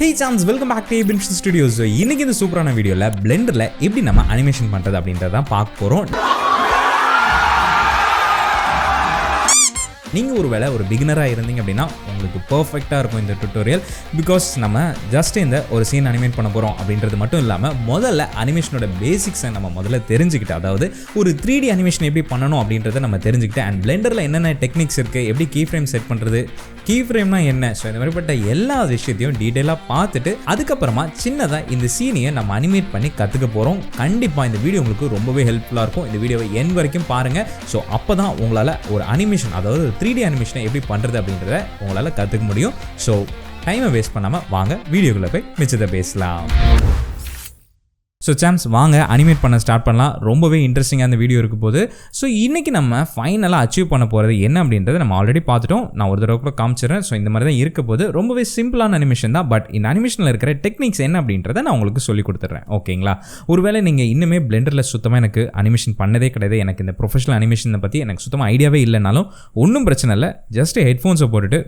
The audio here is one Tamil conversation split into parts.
Hey chums, welcome back to Keyframe Studios. இன்னைக்கு இந்த சூப்பரான வீடியோல Blenderல எப்படி நம்ம அனிமேஷன் பண்றது அப்படின்றத தான் பார்க்க போறோம். நீங்கள் ஒருவேளை ஒரு பிகினராக இருந்தீங்க அப்படின்னா உங்களுக்கு பர்ஃபெக்டாக இருக்கும் இந்த டுட்டோரியல். பிகாஸ் நம்ம ஜஸ்ட் இந்த ஒரு சீன் அனிமேட் பண்ண போகிறோம் அப்படின்றது மட்டும் இல்லாமல் முதல்ல அனிமேஷனோட பேசிக்ஸை நம்ம முதல்ல தெரிஞ்சுக்கிட்டு, அதாவது ஒரு 3D அனிமேஷன் எப்படி பண்ணணும் அப்படின்றத நம்ம தெரிஞ்சுக்கிட்டு, அண்ட் பிளெண்டரில் என்னென்ன டெக்னிக்ஸ் இருக்குது, எப்படி கீஃப்ரேம் செட் பண்ணுறது, கீஃப்ரேம்னா என்ன, ஸோ இந்த மாதிரிப்பட்ட எல்லா விஷயத்தையும் டீட்டெயிலாக பார்த்துட்டு அதுக்கப்புறமா சின்னதாக இந்த சீனியை நம்ம அனிமேட் பண்ணி கற்றுக்க போகிறோம். கண்டிப்பாக இந்த வீடியோ உங்களுக்கு ரொம்பவே ஹெல்ப்ஃபுல்லாக இருக்கும். இந்த வீடியோவை எண்ட் வரைக்கும் பாருங்கள். ஸோ அப்போ தான் உங்களால் ஒரு அனிமேஷன், அதாவது 3D அனிமேஷனை எப்படி பண்ணுறது அப்படின்றத உங்களால் கற்றுக்க முடியும். ஸோ டைமை வேஸ்ட் பண்ணாமல் வாங்க வீடியோக்குள்ளே போய் மிச்சத்தை பேசலாம். ஸோ சாம்ஸ் வாங்க அனிமேட் பண்ண ஸ்டார்ட் பண்ணலாம். ரொம்பவே இன்ட்ரெஸ்டிங்காக அந்த வீடியோ இருக்க போது. ஸோ இன்றைக்கி நம்ம ஃபைனலாக அச்சீவ் பண்ண போகிறது என்ன அப்படின்றத நம்ம ஆல்ரெடி பார்த்துட்டோம். நான் ஒரு தடவை கூட காமிச்சிடுறேன். ஸோ இந்த மாதிரி தான் இருக்க போது. ரொம்பவே சிம்பிளான அனிமேஷன் தான். பட் இந்த அனிமேஷனில் இருக்கிற டெக்னிக்ஸ் என்ன அப்படின்றத நான் உங்களுக்கு சொல்லி கொடுத்துட்றேன். ஓகேங்களா? ஒருவேளை நீங்கள் இன்னுமே பிளெண்டரில் சுத்தமாக எனக்கு அனிமேஷன் பண்ணதே கிடையாது, எனக்கு இந்த ப்ரொஃபஷனல் அனிமேஷனை பற்றி எனக்கு சுத்தமாக ஐடியாவே இல்லைனாலும் ஒன்றும் பிரச்சனை இல்லை. ஜஸ்ட் ஹெட்ஃபோன்ஸை போட்டுட்டு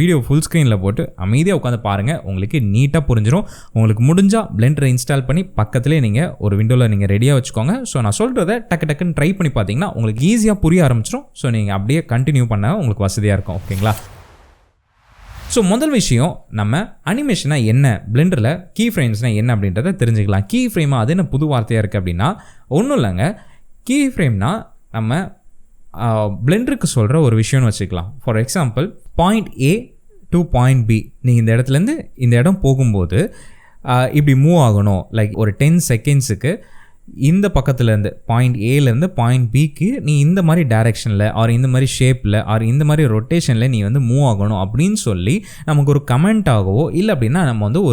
வீடியோ ஃபுல் ஸ்க்ரீனில் போட்டு அமைதியாக உட்காந்து பாருங்கள். உங்களுக்கு நீட்டாக புரிஞ்சிடும். உங்களுக்கு முடிஞ்சால் பிளெண்டரை இன்ஸ்டால் பண்ணி பக்கத்துலேயே நீங்கள் ஒரு விண்டோவில் நீங்கள் ரெடியாக வச்சுக்கோங்க. ஸோ நான் சொல்கிறத டக்குன்னு ட்ரை பண்ணி பார்த்தீங்கன்னா உங்களுக்கு ஈஸியாக புரிய ஆரம்பிச்சிடும். ஸோ நீங்கள் அப்படியே கண்டினியூ பண்ண உங்களுக்கு வசதியாக இருக்கும். ஓகேங்களா? ஸோ முதல் விஷயம், நம்ம அனிமேஷனாக என்ன, பிளெண்டரில் கீ ஃப்ரேம்ஸ்னால் என்ன அப்படின்றத தெரிஞ்சுக்கலாம். கீ ஃப்ரேமாக அது என்ன புது வார்த்தையாக இருக்குது அப்படின்னா ஒன்றும் இல்லைங்க. கீ ஃப்ரேம்னா நம்ம பிளெண்டருக்கு சொல்கிற ஒரு விஷயம்னு வச்சுக்கலாம். For example, point A to point B, நீங்கள் இந்த இடத்துலேருந்து இந்த இடம் போகும்போது இப்படி மூவ் ஆகணும். லைக் ஒரு 10 செகண்ட்ஸுக்கு இந்த பக்கத்துலேருந்து பாயிண்ட் ஏலேருந்து பாயிண்ட் பிக்கு நீ இந்த மாதிரி டைரெக்ஷனில் ஆர் இந்த மாதிரி ஷேப்பில் ஆர் இந்த மாதிரி ரொட்டேஷனில் நீ வந்து மூவ் ஆகணும் அப்படின்னு சொல்லி நமக்கு ஒரு கமெண்ட்டாகவோ இல்லை அப்படின்னா நம்ம வந்து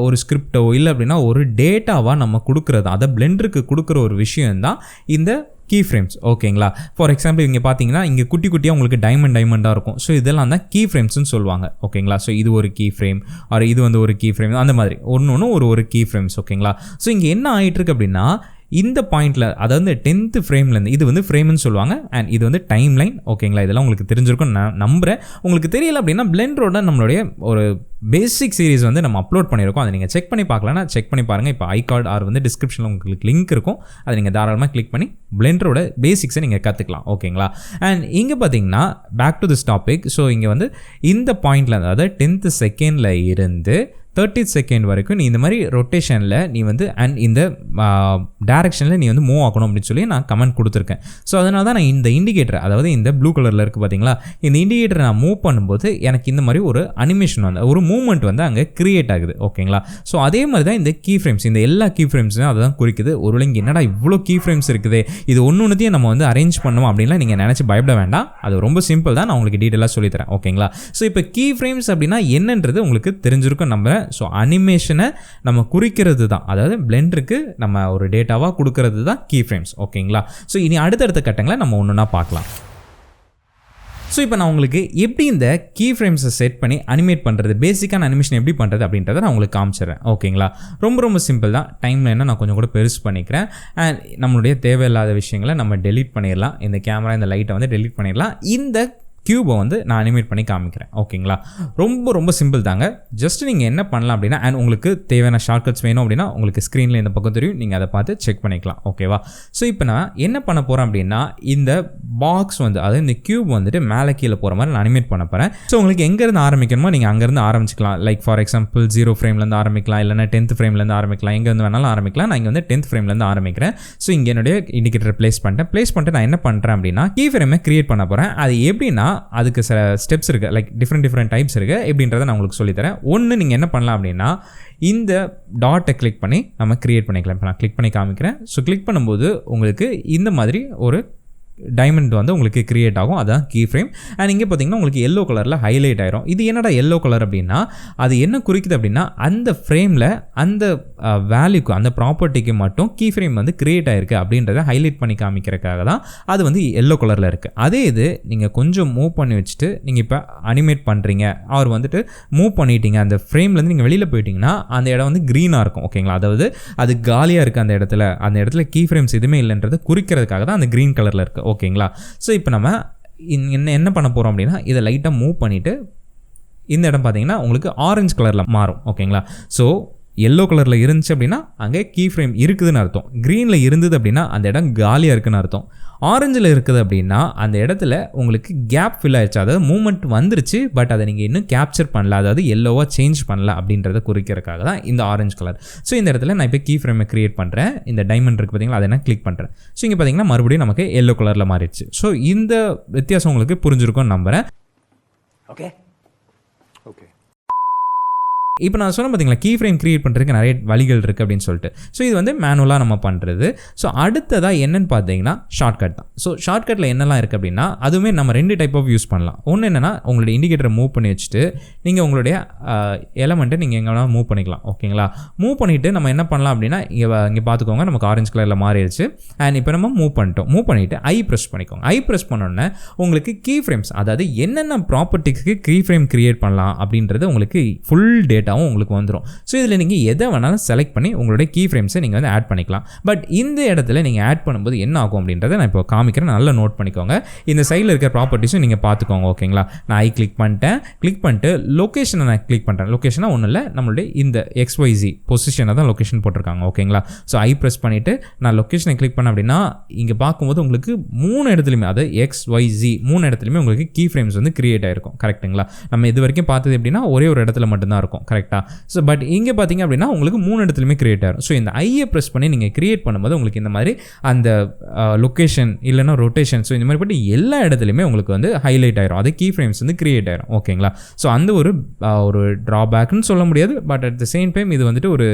ஒரு ஸ்கிரிப்டோ இல்லை அப்படின்னா ஒரு டேட்டாவாக நம்ம கொடுக்குறது, அதை பிளெண்டருக்கு கொடுக்குற ஒரு விஷயந்தான் இந்த கீஃப்ரேம்ஸ். ஓகேங்களா? ஃபார் எக்ஸாம்பிள் இங்கே பார்த்தீங்கன்னா இங்கே குட்டி குட்டியாக உங்களுக்கு டைமண்டாக இருக்கும். ஸோ இதெல்லாம் தான் கீஃப்ரேம்ஸ்னு சொல்லுவாங்க. ஓகேங்களா? ஸோ இது ஒரு கீஃப்ரேம் ஆர் இது வந்து ஒரு கீஃப்ரேம், அந்த மாதிரி ஒன்று ஒரு கீஃப்ரேம்ஸ். ஓகேங்களா? ஸோ இங்கே என்ன ஆகிட்டுருக்கு அப்படின்னா இந்த பாயிண்டில், அதாவது 10th ஃப்ரேம்லேருந்து, இது வந்து ஃப்ரேம்னு சொல்லுவாங்க அண்ட் இது வந்து டைம் லைன். ஓகேங்களா? இதெல்லாம் உங்களுக்கு தெரிஞ்சிருக்கும் நான் நம்புகிறேன். உங்களுக்கு தெரியல அப்படின்னா பிளெண்டரோட நம்மளுடைய ஒரு பேசிக் சீரிஸ் வந்து நம்ம அப்லோட் பண்ணியிருக்கோம். அதை நீங்கள் செக் பண்ணி பார்க்கலன்னா செக் பண்ணி பாருங்கள். இப்போ ஐகார்ட் ஆர் வந்து டிஸ்கிரிப்ஷனில் உங்களுக்கு லிங்க் இருக்கும். அதை நீங்கள் தாராளமாக கிளிக் பண்ணி பிளெண்டரோட பேசிக்ஸை நீங்கள் கற்றுக்கலாம். ஓகேங்களா? அண்ட் இங்கே பார்த்தீங்கன்னா back to this topic. So இங்கே வந்து இந்த பாயிண்டில், அதாவது 10th செகண்டில் இருந்து 30th செகண்ட் வரைக்கும் நீ இந்த மாதிரி ரொட்டேஷனில் நீ வந்து அண்ட் இந்த டைரெக்ஷனில் நீ வந்து மூவ் ஆகணும் அப்படின்னு சொல்லி நான் கமெண்ட் கொடுத்துருக்கேன். ஸோ அதனால தான் நான் இந்த இண்டிகேட்டர், அதாவது இந்த ப்ளூ கலரில் இருக்குது பார்த்தீங்களா, இந்த இண்டிகேட்டரை நான் மூவ் பண்ணும்போது எனக்கு இந்த மாதிரி ஒரு அனிமேஷன் வந்து ஒரு மூவ்மெண்ட் வந்து அங்கே க்ரியேட் ஆகுது. ஓகேங்களா? ஸோ அதே மாதிரி தான் இந்த கீ ஃப்ரேம்ஸ், இந்த எல்லா கீ ஃப்ரேம்ஸும் அதை தான் குறிக்குது. ஒரு இங்கே என்னடா இவ்வளோ கீ ஃப்ரேம்ஸ் இருக்குது, இது ஒன்றுத்தையும் நம்ம வந்து அரேஞ்ச் பண்ணுவோம் அப்படின்லாம் நீங்கள் நினச்சி பயப்பட வேண்டாம். அது ரொம்ப சிம்பிள் தான். நான் உங்களுக்கு டீட்டெயிலாக சொல்லித்தரேன். ஓகேங்களா? ஸோ இப்போ கீ ஃப்ரேம்ஸ் அப்படின்னா என்னன்றது உங்களுக்கு தெரிஞ்சிருக்கும் நம்புறேன். ஸோ அனிமேஷனை நம்ம குறிக்கிறது தான், அதாவது பிளெண்டருக்கு நம்ம ஒரு டேட்டாவாக கொடுக்கறது தான் கீஃப்ரேம்ஸ். ஓகேங்களா? ஸோ இனி அடுத்தடுத்த கட்டங்களை நம்ம ஒன்றுனா பார்க்கலாம். ஸோ இப்போ நான் உங்களுக்கு எப்படி இந்த கீஃப்ரேம்ஸை செட் பண்ணி அனிமேட் பண்ணுறது, பேசிக்கான அனிமேஷன் எப்படி பண்ணுறது அப்படின்றத நான் உங்களுக்கு காமிச்சிடுறேன். ஓகேங்களா? ரொம்ப சிம்பிள் தான். டைமில் என்ன நான் கொஞ்சம் கூட பெருசு பண்ணிக்கிறேன். அண்ட் நம்மளுடைய தேவையில்லாத விஷயங்களை நம்ம டெலீட் பண்ணிடலாம். இந்த கேமரா, இந்த லைட்டை வந்து டெலீட் பண்ணிடலாம். இந்த கியூபை வந்து நான் அனிமேட் பண்ணி காமிக்கிறேன். ஓகேங்களா? ரொம்ப சிம்பிள் தாங்க. ஜஸ்ட் நீங்கள் என்ன பண்ணலாம் அப்படின்னா, அண்ட் உங்களுக்கு தேவையான ஷார்ட்கட்ஸ் வேணும் அப்படின்னா உங்களுக்கு ஸ்க்ரீனில் இந்த பக்கம் தெரியும், நீங்கள் அதை பார்த்து செக் பண்ணிக்கலாம். ஓகேவா? ஸோ இப்போ நான் என்ன பண்ண போகிறேன் அப்படின்னா, இந்த பாக்ஸ் வந்து, அதாவது இந்த கியூப் வந்துட்டு மேலே கீழே போகிற மாதிரி நான் அனிமேட் பண்ண போகிறேன். ஸோ உங்களுக்கு எங்கேருந்து ஆரம்பிக்கணுமோ நீங்கள் அங்கேருந்து ஆரம்பிச்சிக்கலாம். லைக் ஃபார் எக்ஸாம்பிள் 0 ஃப்ரேம்லேருந்து ஆரம்பிக்கலாம், இல்லைனா 10th ஃப்ரேம்லேருந்து ஆரம்பிக்கலாம், எங்கேருந்து வேணாலும் ஆரம்பிக்கலாம். நான் இங்கே வந்து 10th ஃப்ரேம்லேருந்து ஆரம்பிக்கிறேன். ஸோ இங்கே என்னுடைய இண்டிகேட்டர் ப்ளேஸ் பண்ணிட்டு நான் என்ன பண்ணுறேன் அப்படின்னா கீ ஃப்ரேமை கிரியேட் பண்ண போகிறேன். அது எப்படின்னா அதுக்கு சில ஸ்டெப்ஸ் இருக்குது, லைக் டிஃப்ரெண்ட் டைப்ஸ் இருக்குது. எப்படின்றத நான் உங்களுக்கு சொல்லித்தரேன். ஒன்று, நீங்கள் என்ன பண்ணலாம் அப்படின்னா இந்த டாட்டை கிளிக் பண்ணி நம்ம கிரியேட் பண்ணிக்கலாம். இப்போ நான் கிளிக் பண்ணி காமிக்கிறேன். ஸோ கிளிக் பண்ணும்போது உங்களுக்கு இந்த மாதிரி ஒரு டைமண்ட் வந்து உங்களுக்கு கிரியேட் ஆகும். அதுதான் கீ ஃப்ரேம். அண்ட் இங்கே பார்த்தீங்கன்னா உங்களுக்கு எல்லோ கலரில் ஹைலைட் ஆயிரும். இது என்னடா எல்லோ கலர் அப்படின்னா அது என்ன குறிக்குது அப்படின்னா அந்த ஃப்ரேமில் அந்த வேல்யூக்கு, அந்த ப்ராப்பர்ட்டிக்கு மட்டும் கீ ஃப்ரேம் வந்து கிரியேட் ஆகிருக்கு அப்படின்றத ஹைலைட் பண்ணி காமிக்கிறதுக்காக தான் அது வந்து எல்லோ கலரில் இருக்குது. அதே இது நீங்கள் கொஞ்சம் மூவ் பண்ணி வச்சுட்டு நீங்கள் இப்போ அனிமேட் பண்ணுறீங்க, அவர் வந்துட்டு மூவ் பண்ணிட்டீங்க, அந்த ஃப்ரேம்லேருந்து நீங்கள் வெளியில் போயிட்டீங்கன்னா அந்த இடம் வந்து க்ரீனாக இருக்கும். ஓகேங்களா? அதாவது அது காலியாக இருக்குது அந்த இடத்துல கீ ஃப்ரேம்ஸ் எதுவுமே இல்லைன்றது குறிக்கிறதுக்காக தான் அந்த க்ரீன் கலரில் இருக்குது. ஓகேங்களா? ஸோ இப்போ நம்ம என்ன பண்ண போகிறோம் அப்படின்னா இதை லைட்டாக மூவ் பண்ணிவிட்டு இந்த இடம் பார்த்தீங்கன்னா உங்களுக்கு ஆரஞ்சு கலரில் மாறும். ஓகேங்களா? ஸோ எல்லோ கலரில் இருந்துச்சு அப்படின்னா அங்கே கீ ஃப்ரேம் இருக்குதுன்னு அர்த்தம். க்ரீனில் இருந்தது அப்படின்னா அந்த இடம் காலியாக இருக்குதுன்னு அர்த்தம். ஆரஞ்சில் இருக்குது அப்படின்னா அந்த இடத்துல உங்களுக்கு கேப் ஃபில் ஆயிடுச்சு, அதாவது மூவ்மெண்ட் வந்துருச்சு, பட் அதை நீங்கள் இன்னும் கேப்சர் பண்ணல, அதாவது எல்லோவாக சேஞ்ச் பண்ணல அப்படின்றத குறிக்கிறதுக்காக தான் இந்த ஆரஞ்சு கலர். ஸோ இந்த இடத்துல நான் இப்போ கீ ஃப்ரேமை க்ரியேட் பண்ணுறேன். இந்த டைமண்ட் இருக்குது பார்த்தீங்களா, அதை நான் கிளிக் பண்ணுறேன். ஸோ இங்கே பார்த்தீங்கன்னா மறுபடியும் நமக்கு எல்லோ கலரில் மாறிடுச்சு. ஸோ இந்த வித்தியாசம் உங்களுக்கு புரிஞ்சிருக்கும்னு நம்புகிறேன். ஓகே ஓகே இப்போ நான் சொன்ன பார்த்தீங்களா கீ ஃப்ரேம் க்ரியேட் பண்ணுறதுக்கு நிறைய வழிகள் இருக்குது அப்படின்னு சொல்லிட்டு. ஸோ இது வந்து மேனுவலாக நம்ம பண்ணுறது. ஸோ அடுத்ததாக என்னென்னு பார்த்தீங்கன்னா ஷார்ட்கட் தான். ஸோ ஷார்ட்கட்டில் என்னெல்லாம் இருக்குது அப்படின்னா அதுவுமே நம்ம 2 டைப் ஆஃப் யூஸ் பண்ணலாம். ஒன்று என்னென்னா உங்களுடைய இண்டிகேட்டரை மூவ் பண்ணி வச்சுட்டு நீங்கள் உங்களுடைய எலமெண்ட்டை நீங்கள் எங்கே வேணாலும் மூவ் பண்ணிக்கலாம். ஓகேங்களா? மூவ் பண்ணிவிட்டு நம்ம என்ன பண்ணலாம் அப்படின்னா இங்கே பார்த்துக்கோங்க, நமக்கு ஆரஞ்சு கலரில் மாறிடுச்சு. அண்ட் இப்போ நம்ம மூவ் பண்ணிட்டோம். மூவ் பண்ணிவிட்டு ஐ ப்ரெஸ் பண்ணிக்கோங்க. ஐ ப்ரெஸ் பண்ணோன்னே உங்களுக்கு கீ ஃப்ரேம்ஸ், அதாவது என்னென்ன ப்ராப்பர்ட்டிக்கு கீ ஃப்ரேம் க்ரியேட் பண்ணலாம் அப்படின்றது உங்களுக்கு ஃபுல் டேட்டா உங்களுக்கு வந்துடும். ஸோ இதில் நீங்கள் எதை வேணாலும் செலக்ட் பண்ணி உங்களுடைய கீ ஃப்ரேம்ஸை நீங்கள் வந்து ஆட் பண்ணிக்கலாம். பட் இந்த இடத்துல நீங்கள் ஆட் பண்ணும்போது என்ன ஆகும் அப்படின்றத நான் இப்போ காமிக்கிறேன், நல்லா நோட் பண்ணிக்கோங்க. இந்த சைடில் இருக்கிற ப்ராப்பர்ட்டிஸும் நீங்கள் பார்த்துக்கோங்க. ஓகேங்களா? நான் ஐ கிளிக் பண்ணிட்டு லொக்கேஷனை நான் கிளிக் பண்ணுறேன். லொக்கேஷனாக ஒன்றும் இல்லை, நம்மளுடைய இந்த XYZ பொசிஷனை தான் லொக்கேஷன் போட்டிருக்காங்க. ஓகேங்களா? ஸோ ஐ ப்ரெஸ் பண்ணிவிட்டு நான் லொக்கேஷனை கிளிக் பண்ணேன் அப்படின்னா இங்கே பார்க்கும்போது உங்களுக்கு 3 இடத்துலையுமே, அது XYZ 3 இடத்துலையுமே உங்களுக்கு கீ ஃப்ரேம்ஸ் வந்து கிரியேட் ஆகிருக்கும். கரெக்டுங்களா? நம்ம இது வரைக்கும் பார்த்தது எப்படின்னா ஒரே ஒரு இடத்துல மட்டும்தான் இருக்கும். கரெக்டாக? ஸோ பட் இங்கே பார்த்தீங்க அப்படின்னா உங்களுக்கு 3 இடத்துலையுமே கிரியேட் ஆகும். ஸோ இந்த ஐயை ப்ரெஸ் பண்ணி நீங்கள் கிரியேட் பண்ணும்போது உங்களுக்கு இந்த மாதிரி அந்த லொக்கேஷன் இல்லைன்னா ரொட்டேஷன், ஸோ இந்த மாதிரி பட்டு எல்லா இடத்துலையுமே உங்களுக்கு வந்து ஹைலைட் ஆயிரும். அது கீ ஃப்ரேம்ஸ் வந்து கிரியேட் ஆயிரும். ஓகேங்களா? ஸோ அந்த ஒரு ட்ராபேக்னு சொல்ல முடியாது, but at the same time இது வந்துட்டு ஒரு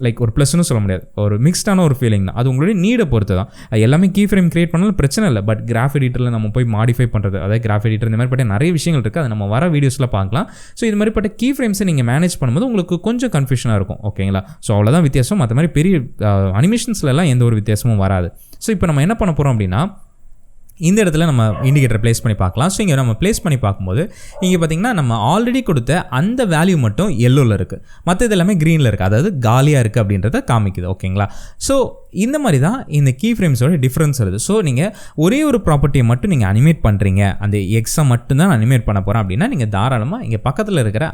லைக் ஒரு ப்ளஸ்னு சொல்ல முடியாது, ஒரு மிக்ஸ்டான ஒரு ஃபீலிங் தான். அது உங்களுடைய நீடை பொறுத்து தான். எல்லாமே கீ ஃப்ரேம் கிரியேட் பண்ணாலும் பிரச்சனை இல்லை. பட் கிராஃப் எடிட்டரில் நம்ம போய் மாடிஃபை பண்ணுறது, அதாவது கிராஃப் எடிட்டர் இந்த மாதிரி பட்ட நிறைய விஷயங்கள் இருக்குது, அது நம்ம வர வீடியோஸில் பார்க்கலாம். ஸோ இது மாதிரி பட்ட கீ ஃப்ரேம்ஸை நீங்கள் மேனேஜ் பண்ணும்போது உங்களுக்கு கொஞ்சம் கன்ஃபியூஷனாக இருக்கும். ஓகேங்களா? ஸோ அவ்வளோதான் வித்தியாசம். மற்ற மாதிரி பெரிய அனிமேஷன்ஸ்லாம் எந்த ஒரு வித்தியாசமும் வராது. ஸோ இப்போ நம்ம என்ன பண்ண போகிறோம் அப்படின்னா இந்த இடத்துல நம்ம இண்டிகேட்டர் ப்ளேஸ் பண்ணி பார்க்கலாம். ஸோ இங்கே நம்ம ப்ளேஸ் பண்ணி பார்க்கும்போது இங்கே பார்த்திங்கன்னா நம்ம ஆல்ரெடி கொடுத்த அந்த வேல்யூ மட்டும் எல்லோவில் இருக்குது, மற்றது எல்லாமே க்ரீனில் இருக்குது, அதாவது காலியாக இருக்குது அப்படின்றத காமிக்குது. ஓகேங்களா? ஸோ இந்த மாதிரி தான் இந்த கீ ஃப்ரேம்ஸோட டிஃப்ரென்ஸ் வருது. ஸோ நீங்கள் ஒரே ஒரு ப்ராப்பர்ட்டியை மட்டும் நீங்கள் அனிமேட் பண்ணுறீங்க, அந்த எக்ஸை மட்டும்தான் அனிமேட் பண்ண போகிறோம் அப்படின்னா நீங்கள் தாராளமாக இங்கே பக்கத்தில் இருக்கிற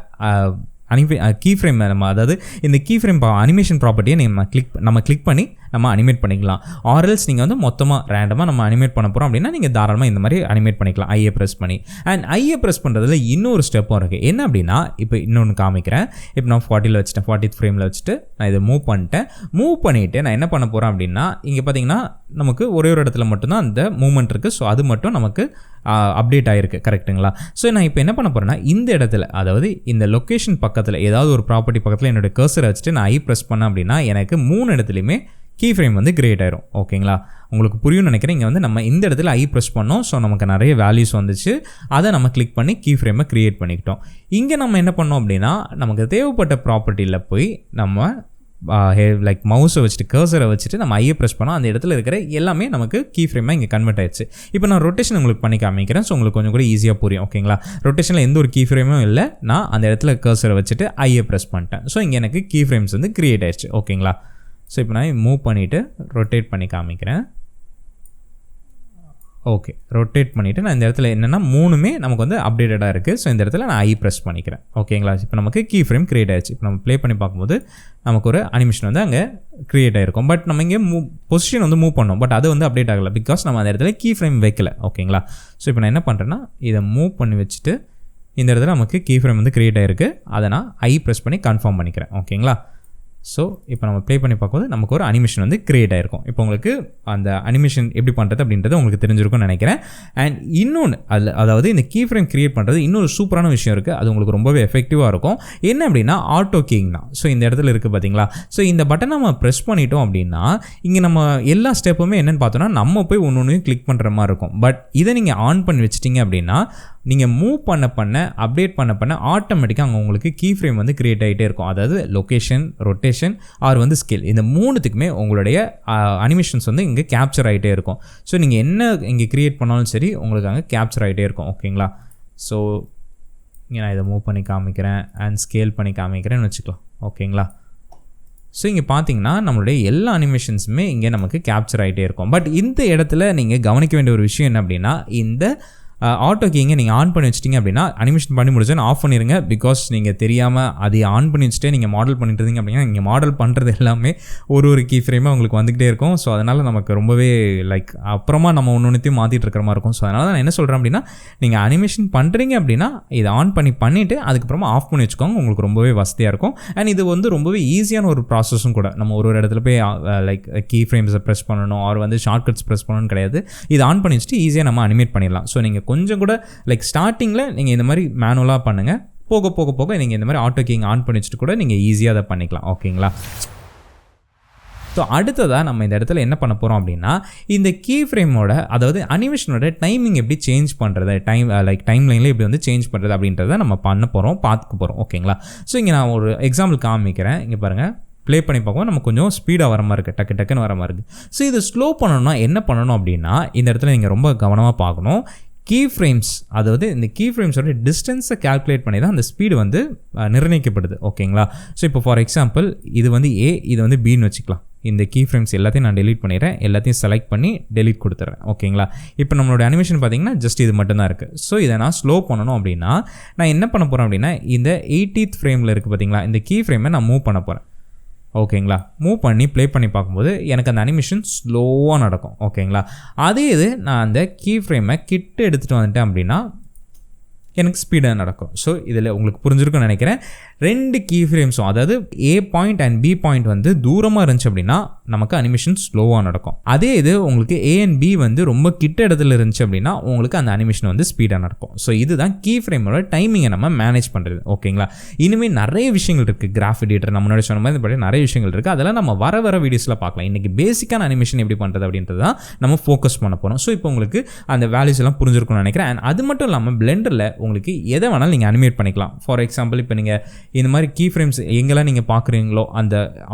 கீ ஃப்ரேம் நம்ம, அதாவது இந்த கீ ஃப்ரேம் அனிமேஷன் ப்ராப்பர்ட்டியை நம்ம கிளிக் பண்ணி நம்ம அனிமேட் பண்ணிக்கலாம். ஆர்எல்ஸ் நீங்கள் வந்து மொத்தமாக ரேண்டமாக நம்ம அனிமேட் பண்ண போகிறோம் அப்படின்னா நீங்கள் தாராளமாக இந்த மாதிரி அனிமேட் பண்ணிக்கலாம் ஐயை ப்ரெஸ் பண்ணி. அண்ட் ஐயை ப்ரெஸ் பண்ணுறதுல இன்னொரு ஸ்டெப்பும் இருக்குது. என்ன அப்படின்னா இப்போ இன்னொன்று காமிக்கிறேன். இப்போ நான் 40ல் வச்சுட்டேன், 40th ஃப்ரேமில் வச்சுட்டு நான் இதை மூவ் பண்ணிவிட்டு நான் என்ன பண்ண போகிறேன் அப்படின்னா இங்கே பார்த்தீங்கன்னா நமக்கு ஒரே ஒரு இடத்துல மட்டும்தான் அந்த மூவ்மெண்ட் இருக்குது. ஸோ அது மட்டும் நமக்கு அப்டேட் ஆகிருக்கு. கரெக்டுங்களா? ஸோ நான் இப்போ என்ன பண்ண போகிறேன்னா இந்த இடத்துல, அதாவது இந்த லொக்கேஷன் பக்கத்தில் ஏதாவது ஒரு ப்ராப்பர்ட்டி பக்கத்தில் என்னோடய கர்சரை வச்சுட்டு நான் ஐ ப்ரெஸ் பண்ணேன் அப்படின்னா எனக்கு 3 இடத்துலையுமே கீ ஃப்ரேம் வந்து கிரியேட் ஆயிரும். ஓகேங்களா? உங்களுக்கு புரியும்னு நினைக்கிறேன். இங்கே வந்து நம்ம இந்த இடத்துல ஐ ப்ரெஸ் பண்ணோம். ஸோ நமக்கு நிறைய வேல்யூஸ் வந்துச்சு, அதை நம்ம கிளிக் பண்ணி கீ ஃப்ரேமை க்ரியேட் பண்ணிக்கிட்டோம். இங்கே நம்ம என்ன பண்ணோம் அப்படின்னா நமக்கு தேவைப்பட்ட ப்ராப்பர்ட்டியில் போய் நம்ம லைக் மவுஸை வச்சுட்டு கர்சரை வச்சுட்டு நம்ம ஐயை ப்ரெஸ் பண்ணோம், அந்த இடத்துல இருக்கிற எல்லாமே நமக்கு கீ ஃப்ரேமாக இங்கே கன்வெர்ட் ஆயிடுச்சு. இப்போ நான் ரொட்டேஷன் உங்களுக்கு பண்ணி காமிக்கிறேன். ஸோ உங்களுக்கு கொஞ்சம் கூட ஈஸியாக புரியும். ஓகேங்களா? ரொட்டேஷனில் எந்த ஒரு கீ ஃப்ரேமும் இல்லை, நான் அந்த இடத்துல கர்சரை வச்சுட்டு ஐயை ப்ரெஸ் பண்ணிட்டேன். ஸோ இங்கே எனக்கு கீ ஃப்ரேம்ஸ் வந்து க்ரியேட் ஆயிடுச்சு. ஓகேங்களா? ஸோ இப்போ நான் மூவ் பண்ணிவிட்டு ரொட்டேட் பண்ணி காமிக்கிறேன். ஓகே, ரொட்டேட் பண்ணிவிட்டு நான் இந்த இடத்துல என்னென்னா 3மே நமக்கு வந்து அப்டேட்டடாக இருக்குது. ஸோ இந்த இடத்துல நான் ஐ ப்ரெஸ் பண்ணிக்கிறேன். ஓகேங்களா? இப்போ நமக்கு கீ ஃப்ரேம் க்ரியேட் ஆகிடுச்சு. இப்போ நம்ம ப்ளே பண்ணி பார்க்கும்போது நமக்கு ஒரு அனிமேஷன் வந்து அங்கே க்ரியேட் ஆகிருக்கும். பட் நம்ம இங்கே பொசிஷன் வந்து மூவ் பண்ணோம், பட் அது வந்து அப்டேட் ஆகலை, பிகாஸ் நம்ம அந்த இடத்துல கீ ஃப்ரேம் வைக்கல. ஓகேங்களா? ஸோ இப்போ நான் என்ன பண்ணுறேன்னா இதை மூவ் பண்ணி வச்சுட்டு இந்த இடத்துல நமக்கு கீ ஃப்ரேம் வந்து க்ரியேட் ஆகிருக்கு, அதை நான் ஐ ப்ரெஸ் பண்ணி கன்ஃபார்ம் பண்ணிக்கிறேன். ஓகேங்களா? ஸோ இப்போ நம்ம ப்ளே பண்ணி பார்க்கும்போது நமக்கு ஒரு அனிமேஷன் வந்து க்ரியேட் ஆகிருக்கும். இப்போ உங்களுக்கு அந்த அனிமேஷன் எப்படி பண்ணுறது அப்படின்றது உங்களுக்கு தெரிஞ்சிருக்கும்னு நினைக்கிறேன். அண்ட் இன்னொன்று அதாவது இந்த கீ ஃப்ரேம் க்ரியேட் பண்ணுறது இன்னொரு சூப்பரான விஷயம் இருக்குது, அது உங்களுக்கு ரொம்பவே எஃபெக்டிவாக இருக்கும். என்ன அப்படின்னா ஆட்டோ கீயிங் தான். ஸோ இந்த இடத்துல இருக்குது பார்த்தீங்களா? ஸோ இந்த பட்டன் நம்ம ப்ரெஸ் பண்ணிட்டோம் அப்படின்னா இங்கே நம்ம எல்லா ஸ்டெப்புமே என்னென்னு பார்த்தோன்னா நம்ம போய் ஒன்று கிளிக் பண்ணுற மாதிரி இருக்கும். பட் இதை நீங்கள் ஆன் பண்ணி வச்சிட்டிங்க அப்படின்னா நீங்கள் மூவ் பண்ண அப்டேட் பண்ண ஆட்டோமேட்டிக்காக அங்கே உங்களுக்கு கீ ஃப்ரேம் வந்து க்ரியேட் ஆகிட்டே இருக்கும். அதாவது லொக்கேஷன், ரொட்டேஷன் ஆர் வந்து ஸ்கேல், இந்த 3த்துக்குமே உங்களுடைய அனிமேஷன்ஸ் வந்து இங்கே கேப்சர் ஆகிட்டே இருக்கும். ஸோ நீங்கள் என்ன இங்கே க்ரியேட் பண்ணாலும் சரி உங்களுக்கு அங்கே கேப்சர் ஆகிட்டே இருக்கும். ஓகேங்களா? ஸோ இங்கே நான் இதை மூவ் பண்ணி காமிக்கிறேன் அண்ட் ஸ்கேல் பண்ணி காமிக்கிறேன்னு வச்சுக்கலாம். ஓகேங்களா? ஸோ இங்கே பார்த்தீங்கன்னா நம்மளுடைய எல்லா அனிமேஷன்ஸுமே இங்கே நமக்கு கேப்சர் ஆகிட்டே இருக்கும். பட் இந்த இடத்துல நீங்கள் கவனிக்க வேண்டிய ஒரு விஷயம் என்ன அப்படின்னா இந்த ஆட்டோ கீயிங்கை நீங்கள் ஆன் பண்ணி வச்சிட்டிங்க அப்படின்னா அனிமேஷன் பண்ணி முடிச்சோன்னு ஆஃப் பண்ணிடுங்க. பிகாஸ் நீங்கள் தெரியாமல் அதை ஆன் பண்ணி வச்சுட்டே நீங்கள் மாடல் பண்ணிட்டு இருந்தீங்க அப்படின்னா நீங்கள் மாடல் பண்ணுறது எல்லாமே ஒரு கீ ஃப்ரேமாக உங்களுக்கு வந்துகிட்டே இருக்கும். ஸோ அதனால் நமக்கு ரொம்பவே லைக் அப்புறமா நம்ம ஒன்றுத்தையும் மாற்றிட்டு இருக்கிற மாதிரி இருக்கும். ஸோ அதனால் நான் என்ன சொல்கிறேன் அப்படின்னா நீங்கள் அனிமேஷன் பண்ணுறீங்க அப்படின்னா இதை ஆன் பண்ணிவிட்டு அதுக்கப்புறமா ஆஃப் பண்ணி வச்சுக்கோங்க. உங்களுக்கு ரொம்பவே வசதியாக இருக்கும். அண்ட் இது வந்து ரொம்பவே ஈஸியான ஒரு ப்ராசஸும் கூட. நம்ம ஒரு இடத்துல போய் லைக் கீ ஃப்ரேம்ஸை ப்ரெஸ் பண்ணணும் ஆர் வந்து ஷார்ட்கட்ஸ் ப்ரெஸ் பண்ணணும்னு கிடையாது. இது ஆன் பண்ணி வச்சுட்டு ஈஸியாக நம்ம அனிமேட் பண்ணிடலாம். ஸோ நீங்கள் கொஞ்சம் கூட லைக் ஸ்டார்டிங்கில் நீங்கள் இந்த மாதிரி மேனுவலாக பண்ணுங்கள். போக போக போக நீங்கள் இந்த மாதிரி ஆட்டோ கீயிங் ஆன் பண்ணி வச்சுட்டு கூட நீங்கள் ஈஸியாக அதை பண்ணிக்கலாம். ஓகேங்களா? ஸோ அடுத்ததாக நம்ம இந்த இடத்துல என்ன பண்ண போகிறோம் அப்படின்னா இந்த கீ ஃப்ரேமோட அதாவது அனிமேஷனோட டைமிங் எப்படி சேஞ்ச் பண்ணுறது, டைம் லைனில் எப்படி வந்து சேஞ்ச் பண்ணுறது அப்படின்றத நம்ம பண்ண போகிறோம், பார்த்துக்க போகிறோம். ஓகேங்களா? ஸோ இங்கே நான் ஒரு எக்ஸாம்பிள் காமிக்கிறேன். இங்கே பாருங்கள், ப்ளே பண்ணி பார்க்கவும் நம்ம கொஞ்சம் ஸ்பீடாக வர மாதிரி இருக்குது, டக்குன்னு வர மாதிரி இருக்குது. ஸோ இது ஸ்லோ பண்ணணும்னா என்ன பண்ணணும் அப்படின்னா இந்த இடத்துல நீங்கள் ரொம்ப கவனமாக பார்க்கணும். கீஃப்ரேம்ஸ் அதாவது இந்த கீஃப்ரேம்ஸோட டிஸ்டன்ஸை கால்குலேட் பண்ணி தான் அந்த ஸ்பீடு வந்து நிர்ணயிக்கப்படுது. ஓகேங்களா? ஸோ இப்போ ஃபார் எக்ஸாம்பிள் இது வந்து ஏ, இது வந்து பின்னு வச்சுக்கலாம். இந்த கீஃப்ரேம்ஸ் எல்லாத்தையும் நான் டெலீட் பண்ணிடுறேன், எல்லாத்தையும் செலக்ட் பண்ணி டெலீட் கொடுத்துட்றேன். ஓகேங்களா? இப்போ நம்மளோட அனிமேஷன் பார்த்தீங்கன்னா ஜஸ்ட் இது மட்டும் தான் இருக்குது. ஸோ இதை நான் ஸ்லோ பண்ணணும் அப்படின்னா நான் என்ன பண்ண போகிறேன் அப்படின்னா இந்த 80th ஃப்ரேமில் இருக்குது பார்த்தீங்களா, இந்த கீ ஃப்ரேமை நான் மூவ் பண்ண போகிறேன். ஓகேங்களா? மூவ் பண்ணி ப்ளே பண்ணி பார்க்கும்போது எனக்கு அந்த அனிமேஷன் ஸ்லோவாக நடக்கும். ஓகேங்களா? அதே இது நான் அந்த கீ ஃப்ரேமை கிட்ட எடுத்துகிட்டு வந்துட்டேன் அப்படின்னா எனக்கு ஸ்பீடாக நடக்கும். ஸோ இதில் உங்களுக்கு புரிஞ்சிருக்குன்னு நினைக்கிறேன். 2 கீ ஃப்ரேம்ஸும் அதாவது ஏ பாயிண்ட் அண்ட் பி பாயிண்ட் வந்து தூரமாக இருந்துச்சு அப்படின்னா நமக்கு அனிமேஷன் ஸ்லோவாக நடக்கும். அதே இது உங்களுக்கு ஏ அண்ட் பி வந்து ரொம்ப கிட்ட இடத்துல இருந்துச்சு அப்படின்னா உங்களுக்கு அந்த அனிமேஷன் வந்து ஸ்பீடாக நடக்கும். ஸோ இதுதான் கீ ஃப்ரேமோட டைமிங்கை நம்ம மேனேஜ் பண்ணுறது. ஓகேங்களா? இனிமேல் நிறைய விஷயங்கள் இருக்குது. கிராஃப் எடிட்டர் நம்ம முன்னாடி சொன்ன மாதிரி நிறைய விஷயங்கள் இருக்குது. அதெல்லாம் நம்ம வர வீடியோஸில் பார்க்கலாம். இன்றைக்கி பேசிக்கான அனிமேஷன் எப்படி பண்ணுறது அப்படின்றது தான் நம்ம ஃபோக்கஸ் பண்ண போகிறோம். ஸோ இப்போ உங்களுக்கு அந்த வேல்யூஸ் எல்லாம் புரிஞ்சிருக்கும்னு நினைக்கிறேன். அண்ட் அது மட்டும் இல்லாமல் பிளெண்டரில் உங்களுக்கு எதை வேணாலும் நீங்கள் அனிமேட் பண்ணிக்கலாம். ஃபார் எக்ஸாம்பிள் இப்போ நீங்கள் இந்த மாதிரி கீ ஃப்ரேம்ஸ் எங்கெல்லாம் நீங்கள் பார்க்குறீங்களோ அந்த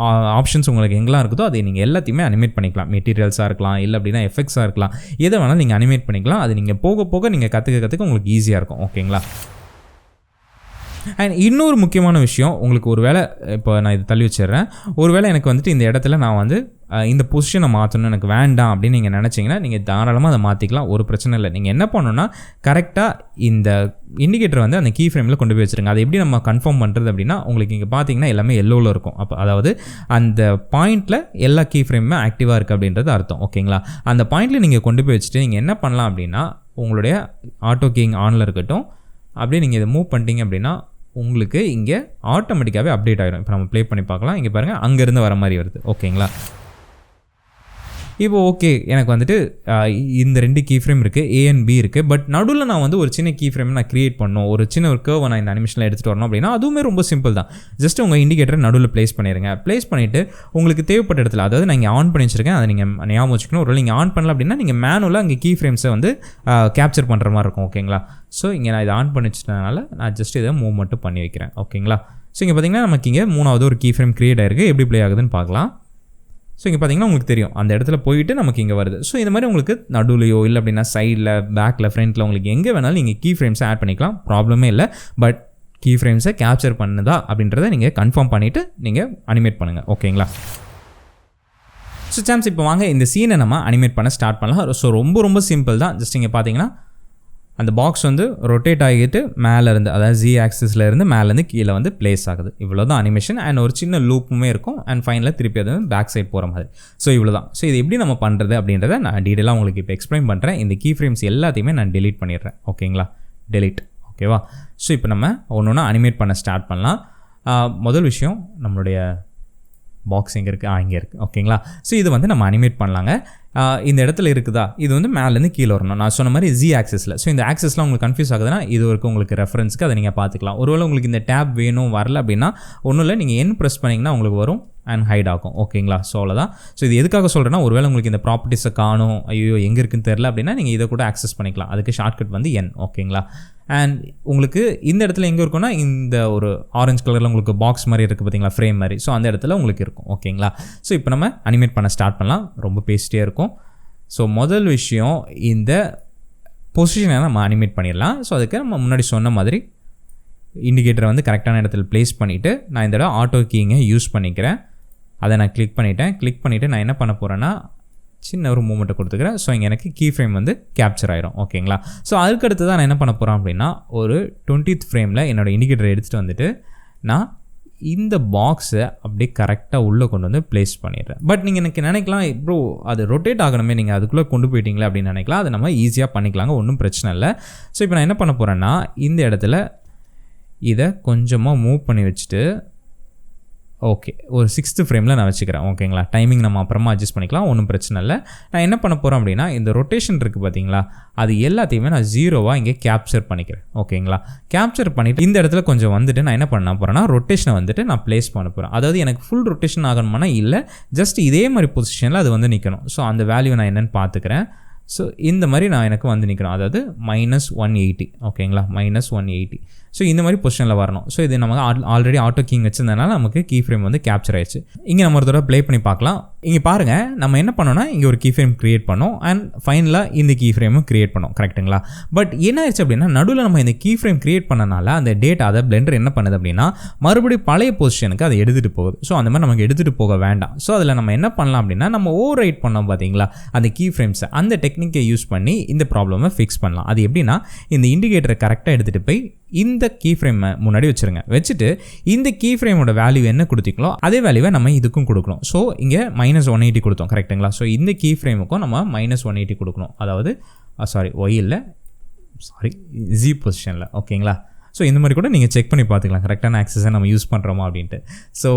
ஆப்ஷன்ஸ் உங்களுக்கு எங்கெல்லாம் இருக்குதோ அதை நீங்கள் எல்லாத்தையுமே அனிமேட் பண்ணிக்கலாம். மெட்டீரியல்ஸாக இருக்கலாம், இல்லை அப்படின்னா எஃபெக்ட்ஸாக இருக்கலாம், எதை வேணாலும் நீங்கள் அனிமேட் பண்ணிக்கலாம். அது நீங்கள் போக போக நீங்கள் கற்றுக்க உங்களுக்கு ஈஸியாக இருக்கும். ஓகேங்களா? அண்ட் இன்னொரு முக்கியமான விஷயம், உங்களுக்கு ஒரு வேளை இப்போ நான் இது தள்ளி வச்சிடுறேன், ஒரு வேளை எனக்கு வந்துட்டு இந்த இடத்துல நான் வந்து இந்த பொசிஷனை மாற்றணும் எனக்கு வேண்டாம் அப்படின்னு நீங்கள் நினச்சிங்கன்னா நீங்கள் தாராளமாக அதை மாற்றிக்கலாம். ஒரு பிரச்சனை இல்லை. நீங்கள் என்ன பண்ணணும்னா கரெக்டாக இந்த இண்டிகேட்டர் வந்து அந்த கீ ஃப்ரேமில் கொண்டு போய் வச்சுருங்க. அதை எப்படி நம்ம கன்ஃபார்ம் பண்ணுறது அப்படின்னா உங்களுக்கு இங்கே பார்த்தீங்கன்னா எல்லாமே எல்லோவில் இருக்கும். அப்போ அதாவது அந்த பாயிண்டில் எல்லா கீ ஃப்ரேமுமே ஆக்டிவாக இருக்குது அப்படின்றது அர்த்தம். ஓகேங்களா? அந்த பாயிண்டில் நீங்கள் கொண்டு போய் வச்சுட்டு நீங்கள் என்ன பண்ணலாம் அப்படின்னா உங்களுடைய ஆட்டோ கீயிங் ஆனில் இருக்கட்டும், அப்படியே நீங்கள் இதை மூவ் பண்ணிட்டீங்க அப்படின்னா உங்களுக்கு இங்கே ஆட்டோமேட்டிக்காகவே அப்டேட் ஆகிடும். இப்போ நம்ம ப்ளே பண்ணி பார்க்கலாம். இங்கே பாருங்கள், அங்கேருந்து வர மாதிரி வருது. ஓகேங்களா? இப்போ ஓகே, எனக்கு வந்துட்டு இந்த 2 கீ ஃப்ரேம் இருக்குது, ஏ அண்ட் பி இருக்குது. பட் நடுவில் நான் வந்து ஒரு சின்ன கீ ஃப்ரேம் நான் க்ரியேட் பண்ணணும், ஒரு சின்ன ஒரு கர்வை நான் இந்த அனிமேஷனில் எடுத்துகிட்டு வரணும் அப்படின்னா அதுவுமே ரொம்ப சிம்பிள் தான். ஜஸ்ட் உங்கள் இண்டிகேட்டரை நடுவில் ப்ளேஸ் பண்ணிடுங்க. ப்ளேஸ் பண்ணிவிட்டு உங்களுக்கு தேவைப்பட்ட இடத்துல, அதாவது நான் இங்கே ஆன் பண்ணி வச்சுருக்கேன், அதை நீங்கள் ஞாபகம் வச்சுக்கணும். ஒரு நீங்கள் ஆன் பண்ணல அப்படின்னா நீங்கள் மேனுவலாக அங்கே கீ ஃப்ரேம்ஸை வந்து கேப்சர் பண்ணுற மாதிரி இருக்கும். ஓகேங்களா? ஸோ இங்கே நான் இதை ஆன் பண்ணி வச்சுட்டதுனால நான் ஜஸ்ட் இதை மூவ் மட்டும் பண்ணி வைக்கிறேன். ஓகேங்களா? ஸோ இங்கே பார்த்தீங்கன்னா நமக்கு இங்கே 3வது ஒரு கீ ஃப்ரேம் க்ரியேட் ஆகிருக்கு. எப்படி ப்ளே ஆகுதுன்னு பார்க்கலாம். ஸோ இங்கே பார்த்தீங்கன்னா உங்களுக்கு தெரியும் அந்த இடத்துல போயிட்டு நமக்கு இங்கே வருது. ஸோ இந்த மாதிரி உங்களுக்கு நடுவுலையோ இல்லை அப்படின்னா சைடில், பேக்கில், ஃப்ரண்ட்டில் உங்களுக்கு எங்கே வேணாலும் நீங்கள் கீ ஃப்ரேம்ஸை ஆட் பண்ணிக்கலாம். ப்ராப்ளமே இல்லை. பட் கீ ஃப்ரேம்ஸை கேப்சர் பண்ணுதா அப்படின்றத நீங்கள் கன்ஃபார்ம் பண்ணிவிட்டு நீங்கள் அனிமேட் பண்ணுங்கள். ஓகேங்களா? ஸோ சாம்ஸ் இப்போ வாங்க இந்த சீனை நம்ம அனிமேட் பண்ண ஸ்டார்ட் பண்ணலாம். ஸோ ரொம்ப சிம்பிள் தான். ஜஸ்ட் இங்கே பார்த்தீங்கன்னா அந்த பாக்ஸ் வந்து ரொட்டேட் ஆகிட்டு மேலேருந்து, அதாவது ஜி ஆக்சிஸில் இருந்து மேலேருந்து கீழே வந்து பிளேஸ் ஆகுது. இவ்வளோ தான் அனிமேஷன். அண்ட் ஒரு சின்ன லூப்புமே இருக்கும். அண்ட் ஃபைனலில் திருப்பி அது பேக் சைட் போகிற மாதிரி. ஸோ இவ்வளோ தான். ஸோ இது எப்படி நம்ம பண்ணுறது அப்படின்றத நான் டீட்டெயிலாக உங்களுக்கு இப்போ எக்ஸ்பிளைன் பண்ணுறேன். இந்த கீ ஃப்ரேம்ஸ் எல்லாத்தையுமே நான் டெலீட் பண்ணிடுறேன். ஓகேங்களா? டெலீட். ஓகேவா? ஸோ இப்போ நம்ம ஒன்று அனிமேட் பண்ண ஸ்டார்ட் பண்ணலாம். முதல் விஷயம், நம்மளுடைய பாக்ஸ் எங்கே இருக்குது? இங்கே இருக்குது. ஓகேங்களா? ஸோ இது வந்து நம்ம அனிமேட் பண்ணலாங்க. இந்த இடத்துல இருக்குதா, இது வந்து மேலேருந்து கீழே வரணும். நான் சொன்ன மாதிரி ஜி ஆக்சஸில். ஸோ இந்த ஆக்சஸ்லாம் உங்களுக்கு கன்ஃபியூஸ் ஆகுதுன்னா இது வரைக்கும் உங்களுக்கு ரெஃபரன்ஸ்க்கு அதை நீங்கள் பார்த்துக்கலாம். ஒருவேளை உங்களுக்கு இந்த டேப் வேணும் வரல அப்படின்னா ஒன்றும் இல்லை, நீங்கள் என் ப்ரெஸ் பண்ணிங்கன்னா உங்களுக்கு வரும் அண்ட் ஹைட் ஆகும். ஓகேங்களா? ஸோ அவ்வளோதான். ஸோ இது எதுக்காக சொல்கிறேன்னா ஒருவேளை உங்களுக்கு இந்த ப்ராப்பர்ட்டிஸை காணும், ஐயோ எங்கே இருக்குன்னு தெரில அப்படின்னா நீங்கள் இதை கூட ஆக்சஸ் பண்ணிக்கலாம். அதுக்கு ஷார்ட்கட் வந்து என். ஓகேங்களா? அண்ட் உங்களுக்கு இந்த இடத்துல எங்கே இருக்குன்னா இந்த ஒரு ஆரஞ்சு கலரில் உங்களுக்கு பாக்ஸ் மாதிரி இருக்குது பார்த்தீங்களா, ஃப்ரேம் மாதிரி. ஸோ அந்த இடத்துல உங்களுக்கு இருக்கும். ஓகேங்களா? ஸோ இப்போ நம்ம அனிமேட் பண்ண ஸ்டார்ட் பண்ணலாம். ரொம்ப பேசிட்டே இருக்கும். ஸோ முதல் விஷயம், இந்த பொசிஷனை நம்ம அனிமேட் பண்ணிடலாம். ஸோ அதுக்கு நம்ம முன்னாடி சொன்ன மாதிரி இண்டிகேட்டரை வந்து கரெக்டான இடத்துல ப்ளேஸ் பண்ணிவிட்டு நான் இந்த ஆட்டோ கீயிங்கை யூஸ் பண்ணிக்கிறேன். அதை நான் கிளிக் பண்ணிவிட்டு நான் என்ன பண்ண போகிறேன்னா சின்ன ஒரு மூமெண்ட்டை கொடுத்துக்கிறேன். ஸோ இங்கே எனக்கு கீ ஃப்ரேம் வந்து கேப்சர் ஆயிரும். ஓகேங்களா? ஸோ அதுக்கடுத்து தான் நான் என்ன பண்ண போகிறேன் அப்படின்னா ஒரு 20th ஃப்ரேமில் என்னோடய இண்டிகேட்டரை எடுத்துகிட்டு வந்துட்டு நான் இந்த பாக்ஸை அப்படியே கரெக்டாக உள்ளே கொண்டு வந்து ப்ளேஸ் பண்ணிடுறேன். பட் நீங்கள் எனக்கு நினைக்கலாம் ப்ரோ அது ரொட்டேட் ஆகணுமே, நீங்கள் அதுக்குள்ளே கொண்டு போயிட்டீங்களே அப்படின்னு நினைக்கலாம். அது நம்ம ஈஸியாக பண்ணிக்கலாங்க, ஒன்றும் பிரச்சனை இல்லை. ஸோ இப்போ நான் என்ன பண்ண போகிறேன்னா இந்த இடத்துல இதை கொஞ்சமாக மூவ் பண்ணி வச்சுட்டு ஓகே ஒரு 6th ஃப்ரேமில் நான் வச்சுக்கிறேன். ஓகேங்களா? டைமிங் நம்ம அப்புறமா அட்ஜஸ்ட் பண்ணிக்கலாம், ஒன்றும் பிரச்சனை இல்லை. நான் என்ன பண்ண போகிறேன் அப்படின்னா இந்த ரொட்டேஷன் இருக்குது பார்த்தீங்களா, அது எல்லாத்தையுமே நான் 0வாக இங்கே கேப்சர் பண்ணிக்கிறேன். ஓகேங்களா? கேப்சர் பண்ணிவிட்டு இந்த இடத்துல கொஞ்சம் வந்துட்டு நான் என்ன பண்ண போகிறேன்னா ரொட்டேஷனை வந்துட்டு நான் ப்ளேஸ் பண்ண போகிறேன். அதாவது எனக்கு ஃபுல் ரொட்டேஷன் ஆகணுமானா இல்லை, ஜஸ்ட் இதே மாதிரி பொசிஷனில் அது வந்து நிற்கணும். ஸோ அந்த வேல்யூ நான் என்னென்னு பார்த்துக்கிறேன். ஸோ இந்த மாதிரி நான் எனக்கு வந்து நிற்கணும், அதாவது -180. ஓகேங்களா? -180. ஸோ இந்த மாதிரி பொசிஷனில் வரணும். ஸோ இது நமக்கு ஆல்ரெடி ஆட்டோ கீங் வச்சிருந்தனால நமக்கு கீ ஃப்ரேம் வந்து கேப்சர் ஆயிடுச்சு. இங்கே நம்ம ஒரு தடவை ப்ளே பண்ணி பார்க்கலாம். இங்கே பாருங்கள் நம்ம என்ன பண்ணோம்னா இங்கே ஒரு கீ ஃப்ரேம் க்ரியேட் பண்ணோம் அண்ட் ஃபைனலாக இந்த கீ ஃப்ரேமும் க்ரியேட் பண்ணோம். கரெக்டுங்களா? பட் என்ன ஆயிடுச்சு அப்படின்னா நடுவில் நம்ம இந்த கீ ஃப்ரேம் க்ரியேட் பண்ணனால அந்த டேட்டா அதை பிளெண்டர் என்ன பண்ணுது அப்படின்னா மறுபடியும் பழைய பொசிஷனுக்கு அதை எடுத்துகிட்டு போகுது. ஸோ அந்த மாதிரி நமக்கு எடுத்துகிட்டு போக வேண்டாம். ஸோ அதில் நம்ம என்ன பண்ணலாம் அப்படின்னா நம்ம ஓவர் ரைட் பண்ணோம் பார்த்தீங்களா அந்த கீ ஃப்ரேம்ஸை, அந்த டெக்னிக்கை யூஸ் பண்ணி இந்த ப்ராப்ளமை ஃபிக்ஸ் பண்ணலாம். அது எப்படின்னா இந்த இண்டிகேட்டரை கரெக்டாக எடுத்துகிட்டு போய் இந்த கீ ஃப்ரேம் முன்னாடி வச்சுருங்க. வச்சுட்டு இந்த கீ ஃப்ரேமோட வேல்யூ என்ன கொடுத்தீங்களோ அதே வேல்யூவை நம்ம இதுக்கும் கொடுக்கணும். ஸோ இங்கே -180 கொடுத்தோம். கரெக்டுங்களா? ஸோ இந்த கீ ஃப்ரேமுக்கும் நம்ம -180 கொடுக்கணும். அதாவது ஒய் இல்லை ஜி பொசிஷனில். ஓகேங்களா? ஸோ இந்த மாதிரி கூட நீங்கள் செக் பண்ணி பார்த்துக்கலாம் கரெக்டான ஆக்சஸை நம்ம யூஸ் பண்ணுறோமா அப்படின்ட்டு. ஸோ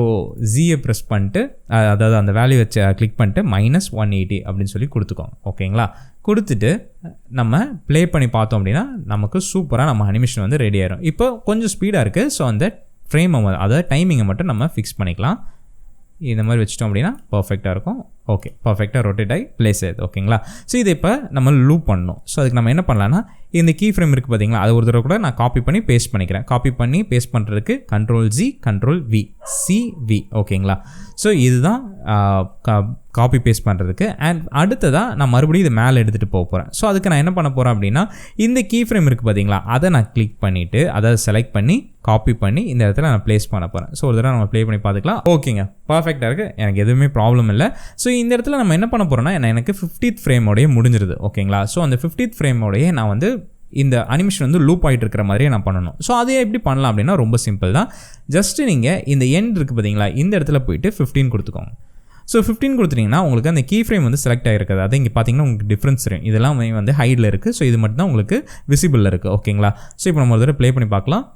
ஜியை ப்ரெஸ் பண்ணிட்டு அதாவது அந்த வேல்யூ வச்சு கிளிக் பண்ணிட்டு -180 அப்படின்னு சொல்லி கொடுத்துக்கோங்க. ஓகேங்களா? கொடுத்துட்டு நம்ம ப்ளே பண்ணி பார்த்தோம் அப்படின்னா நமக்கு சூப்பராக நம்ம அனிமேஷன் வந்து ரெடி ஆயிரும். இப்போ கொஞ்சம் ஸ்பீடாக இருக்குது. ஸோ அந்த ஃப்ரேமை அதாவது டைமிங்கை மட்டும் நம்ம ஃபிக்ஸ் பண்ணிக்கலாம். இந்த மாதிரி வச்சிட்டோம் அப்படின்னா பர்ஃபெக்டாக இருக்கும். ஓகே, பர்ஃபெக்டாக ரொட்டேட் ஆகி ப்ளேஸ் ஆகுது. ஓகேங்களா? ஸோ இதை இப்போ நம்ம லூப் பண்ணணும். ஸோ அதுக்கு நம்ம என்ன பண்ணலான்னா இந்த கீ ஃப்ரேம் இருக்குது பார்த்தீங்களா, அது ஒரு தடவை கூட நான் காப்பி பண்ணி பேஸ்ட் பண்ணிக்கிறேன். காப்பி பண்ணி பேஸ்ட் பண்ணுறதுக்கு Ctrl+G Ctrl+V CV. ஓகேங்களா? ஸோ இதுதான் காப்பி பேஸ்ட் பண்ணுறதுக்கு. அண்ட் அடுத்ததாக நான் மறுபடியும் இதை மேலே எடுத்துகிட்டு போக போகிறேன். ஸோ அதுக்கு நான் என்ன பண்ண போகிறேன் அப்படின்னா இந்த கீ ஃப்ரேம் இருக்குது பார்த்தீங்களா, அதை நான் கிளிக் பண்ணிவிட்டு அதை செலக்ட் பண்ணி காப்பி பண்ணி இந்த இடத்துல நான் ப்ளேஸ் பண்ண போகிறேன். ஸோ ஒரு தடவை நம்ம ப்ளே பண்ணி பார்த்துக்கலாம். ஓகேங்க, பர்ஃபெக்டாக இருக்குது, எனக்கு எதுவுமே ப்ராப்ளம் இல்லை. ஸோ இந்த இடத்துல நம்ம என்ன பண்ண போகிறோம்னா எனக்கு 50th ஃப்ரேமோடைய முடிஞ்சிருது. ஓகேங்களா? ஸோ அந்த 50th ஃப்ரேமோடைய நான் வந்து இந்த அனிமேஷன் வந்து லூப் ஆகிட்டு இருக்கிற மாதிரியே நான் பண்ணணும். ஸோ அதே எப்படி பண்ணலாம் அப்படின்னா ரொம்ப சிம்பிள் தான். ஜஸ்ட்டு நீங்கள் இந்த எண்ட் இருக்குது பார்த்தீங்களா, இந்த இடத்துல போயிட்டு 15 கொடுத்துக்கோங்க. ஸோ 15 கொடுத்துட்டிங்கன்னா உங்களுக்கு அந்த கீ ஃப்ரேம் வந்து செலக்ட் ஆகிருக்காது. அதை இங்கே பார்த்தீங்கன்னா உங்களுக்கு டிஃப்ரென்ஸ் தெரியும். இதெல்லாம் வந்து ஹைடில் இருக்குது. ஸோ இது மட்டும் தான் உங்களுக்கு விசிபிளில் இருக்குது. ஓகேங்களா? ஸோ இப்போ நம்ம ஒரு தடவை ப்ளே பண்ணி பார்க்கலாம்.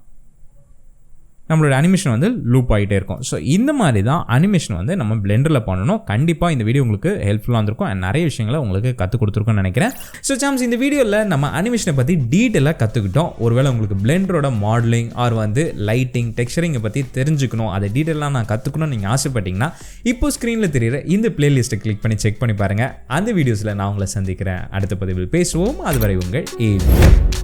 நம்மளோட அனிமேஷன் வந்து லூப் ஆகிட்டே இருக்கும். ஸோ இந்த மாதிரி தான் அனிமேஷன் வந்து நம்ம பிளெண்டரில் பண்ணணும். கண்டிப்பாக இந்த வீடியோ உங்களுக்கு ஹெல்ப்ஃபுல்லாக இருந்திருக்கும் அண்ட் நிறைய விஷயங்களை உங்களுக்கு கற்றுக் கொடுத்துருக்கும்னு நினைக்கிறேன். ஸோ சாம்ஸ் இந்த வீடியோவில் நம்ம அனிமேஷனை பற்றி டீட்டெயிலாக கற்றுக்கிட்டோம். ஒருவேளை உங்களுக்கு பிளெண்டரோட மாடலிங் ஆர் வந்து லைட்டிங் டெக்ஸ்சரிங்கை பற்றி தெரிஞ்சுக்கணும், அதை டீட்டெயிலாக நான் கற்றுக்கணும்னு நீங்கள் ஆசைப்பட்டீங்கன்னா இப்போ ஸ்க்ரீனில் தெரியுற இந்த பிளேலிஸ்ட்டை கிளிக் பண்ணி செக் பண்ணி பாருங்கள். அந்த வீடியோஸில் நான் உங்களை சந்திக்கிறேன். அடுத்த பதிவில் பேசுவோம். அதுவரை உங்கள்